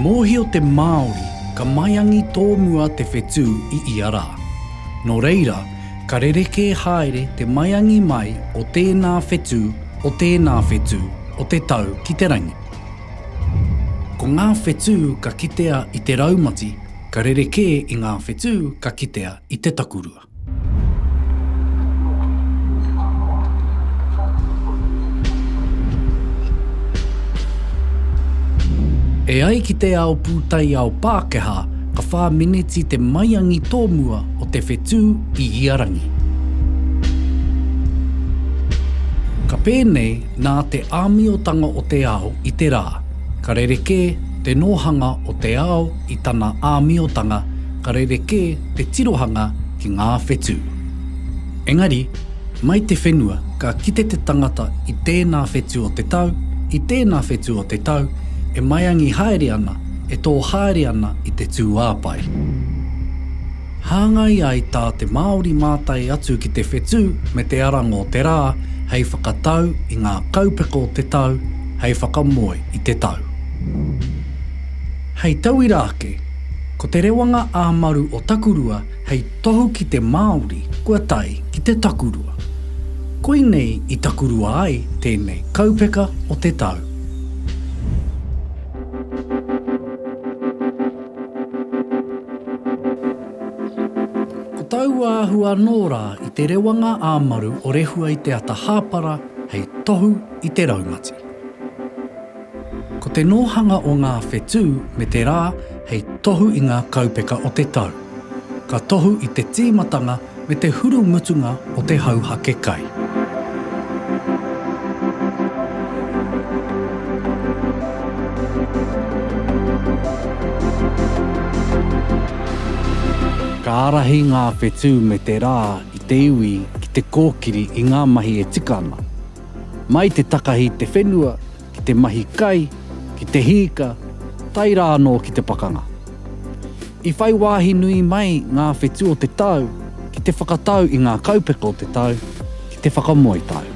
Mōhi o te Māori ka maiangi tōmua te whetū I Iara. No reira, ka rereke haere te maiangi mai o tēnā whetū o te tau ki te rangi. Ko ngā whetū ka kitea I te raumati, ka rereke I ngā whetū ka kitea I te takurua. E ai ki te ao pūtai ao Pākehā, ka whā meneti te maiangi tōmua o te whetū I Iarangi. Ka pēnei nā te āmiotanga o te ao I te rā, ka rereke te nōhanga o te ao I tana āmiotanga, ka rereke te tirohanga ki ngā whetū. Engari, mai te whenua ka kite te tangata I tēnā whetū o te tau, I tēnā whetū o te tau, e maiangi haere ana, e tō haere ana I te tū āpai. Hāngai ai tā te Māori mātai atu ki te whetū me te arango o te rā, hei whakatau I ngā kaupeko o te tau, hei whakamoe I te tau. Hei tauirake, ko te rewanga āmaru o takurua, hei tohu ki te Māori kua tai ki te takurua. Koinei I takurua ai tēnei kaupeka o te tau. Tau āhua nō rā I te rewanga āmaru o rehua I te ata hāpara hei tohu I te raumati. Ko te nōhanga o ngā whetū me te rā hei tohu I ngā kaupeka o te tau. Ka tohu I te tīmatanga me te huru mutunga o te hauhake kai. Ka arahi ngā whetū me te rā I te iwi ki te kōkiri I ngā mahi e tika ana. Mai te takahi te whenua, ki te mahi kai, ki te hika, tai rā anō ki te pakanga. I whai wāhi nui mai ngā whetū o te tau, ki te whakatau I ngā kaupeka o te tau, ki te whakamoe tau.